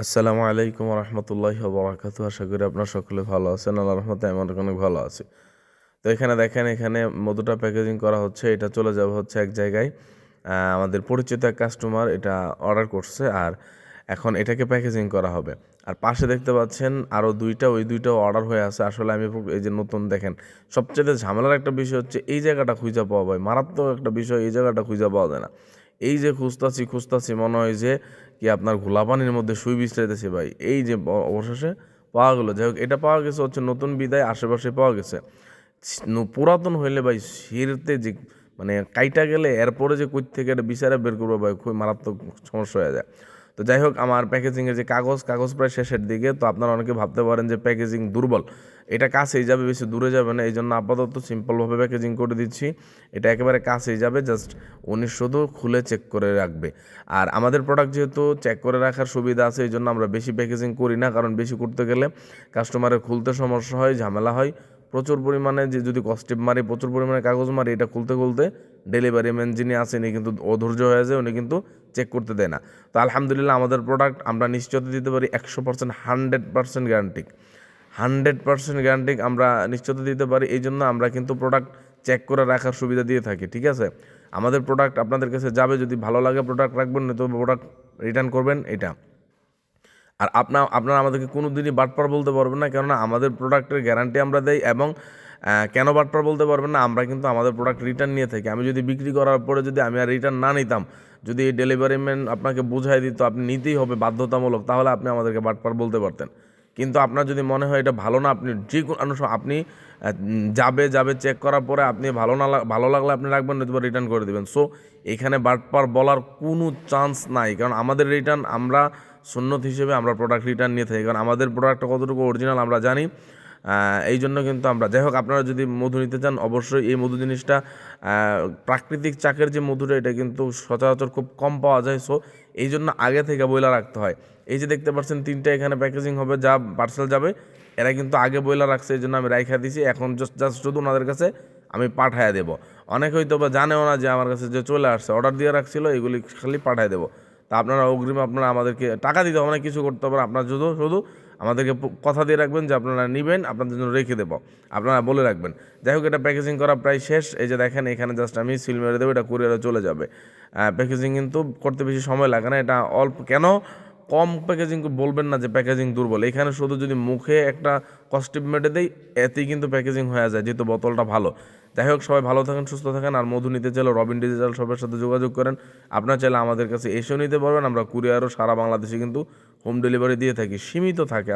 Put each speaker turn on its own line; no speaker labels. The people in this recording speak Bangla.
আসসালামু আলাইকুম রহমতুল্লাহি ওয়া আশা করি আপনার সকলে ভালো আছেন। আল্লাহর রহমতে আমি অনেক ভালো আছি। তো এখানে দেখেন, এখানে মধুটা প্যাকেজিং করা হচ্ছে। এটা চলে যাবে হচ্ছে এক জায়গায়। আমাদের পরিচিত এক কাস্টমার এটা অর্ডার করছে, আর এখন এটাকে প্যাকেজিং করা হবে। আর পাশে দেখতে পাচ্ছেন আরও দুইটা, ওই দুইটাও অর্ডার হয়ে আছে। আসলে আমি এই যে নতুন দেখেন, সবচেয়ে ঝামেলার একটা বিষয় হচ্ছে এই জায়গাটা খুঁজে পাওয়া যায়। মারাত্মক একটা বিষয়, এই জায়গাটা খুঁজে পাওয়া যায় না। এই যে খুঁজতাছি মনে হয় যে কি আপনার ঘোলা পানির মধ্যে সুই বিছড়াইতেছে ভাই। এই যে অবশেষে পাওয়া গেলো। যাই হোক, এটা পাওয়া গেছে হচ্ছে নতুন বিদায়, আশেপাশে পাওয়া গেছে। পুরাতন হইলে ভাই ছিঁড়তে যে মানে কাইটা গেলে এরপরে যে কই থেকে এটা বিচারে বের করবো ভাই, খুব মারাত্মক সমস্যা হয়ে যায়। তো যাই হোক, আমার প্যাকেজিংয়ের যে কাগজ প্রায় শেষের দিকে। তো আপনারা অনেকে ভাবতে পারেন যে প্যাকেজিং দুর্বল, এটা কাছেই যাবে, বেশি দূরে যাবে না। এই জন্য আপাতত সিম্পলভাবে প্যাকেজিং করে দিচ্ছি। এটা একেবারে কাছেই যাবে, জাস্ট উনি শুধু খুলে চেক করে রাখবে। আর আমাদের প্রোডাক্ট যেহেতু চেক করে রাখার সুবিধা আছে, এই জন্য আমরা বেশি প্যাকেজিং করি না, কারণ বেশি করতে গেলে কাস্টমারের খুলতে সমস্যা হয়, ঝামেলা হয়। প্রচুর পরিমাণে যে যদি কস্টিপ মারি, প্রচুর পরিমাণে কাগজ মারি, এটা খুলতে ডেলিভারি ম্যান যিনি আছেন উনি কিন্তু অধৈর্য হয়ে যায়, উনি কিন্তু চেক করতে দেয় না। তো আলহামদুলিল্লাহ, আমাদের প্রোডাক্ট আমরা নিশ্চয়তা দিতে পারি 100%, 100% গ্যারান্টি। 100% গ্যারান্টি আমরা নিশ্চয়তা দিতে পারি। এই জন্য আমরা কিন্তু প্রোডাক্ট চেক করে রাখার সুবিধা দিয়ে থাকি, ঠিক আছে? আমাদের প্রোডাক্ট আপনাদের কাছে যাবে, যদি ভালো লাগে প্রোডাক্ট রাখবেন, নয়তো প্রোডাক্ট রিটার্ন করবেন, এটা। আর আপনারা আমাদেরকে কোনো দিনই বাটপার বলতে পারবেন না, কেননা আমাদের প্রোডাক্টের গ্যারান্টি আমরা দেই। এবং কেন বাটপার বলতে পারবেন না, আমরা কিন্তু আমাদের প্রোডাক্ট রিটার্ন নিয়ে থাকি। আমি যদি বিক্রি করার পরে যদি আমি আর রিটার্ন না নিতাম, যদি ডেলিভারি ম্যান আপনাকে বুঝাই দিত আপনি নিতেই হবে বাধ্যতামূলক, তাহলে আপনি আমাদেরকে বাটপার বলতে পারতেন। কিন্তু আপনার যদি মনে হয় এটা ভালো না, আপনি যে কোনো আপনি যাবে চেক করার পরে আপনি ভালো লাগলে আপনি রাখবেন, নয়তো রিটার্ন করে দেবেন। সো এখানে বাটপার বলার কোনো চান্স নাই, কারণ আমাদের রিটার্ন আমরা সুন্নত হিসেবে আমরা প্রোডাক্ট রিটার্ন নিয়ে থাকি, কারণ আমাদের প্রোডাক্টটা কতটুকু অরিজিনাল আমরা জানি। এই জন্য কিন্তু আমরা, যাই হোক, আপনারা যদি মধু নিতে চান, অবশ্যই এই মধু জিনিসটা প্রাকৃতিক চাকের যে মধুটা, এটা কিন্তু সচরাচর খুব কম পাওয়া যায়। সো এই জন্য আগে থেকে বইলা রাখতে হয়। এই যে দেখতে পাচ্ছেন তিনটা এখানে প্যাকেজিং হবে, যা পার্সেল যাবে, এরা কিন্তু আগে বইলা রাখছে, এই জন্য আমি রাইখা দিছি। এখন জাস্ট শুধু ওনাদের কাছে আমি পাঠায় দেবো। অনেকে হয়তো বা জানেও না যে আমার কাছে যে চলে আসছে, অর্ডার দিয়ে রাখছিল, এগুলি খালি পাঠায় দেবো। তা আপনারা অগ্রিম আপনারা আমাদেরকে টাকা দিতে হবে না, কিছু করতে হবে না। আপনারা শুধু শুধু আমাদেরকে কথা দিয়ে রাখবেন যে আপনারা নেবেন, আপনাদের জন্য রেখে দেবো, আপনারা বলে রাখবেন। যাই হোক, এটা প্যাকেজিং করা প্রায় শেষ। এই যে দেখেন, এখানে জাস্ট আমি সিল মেরে দেবো, এটা কুরিয়ারে চলে যাবে। প্যাকেজিং কিন্তু করতে বেশি সময় লাগে না, এটা অল্প। কেন কম প্যাকেজিং বলবেন না যে প্যাকেজিং দুর্বল। এখানে শুধু যদি মুখে একটা কস্টিপ মেটে দেই, এতেই কিন্তু প্যাকেজিং হয়ে যায়, যেহেতু বোতলটা ভালো। যাই হোক, সবাই ভালো থাকেন, সুস্থ থাকেন। আর মধু নিতে চাইলে রবিন ডিজিটাল শপের সাথে যোগাযোগ করেন। আপনার চাইলে আমাদের কাছে এসেও নিতে পারবেন। আমরা কুরিয়ারও সারা বাংলাদেশে কিন্তু হোম ডেলিভারি দিয়ে থাকি, সীমিত থাকে।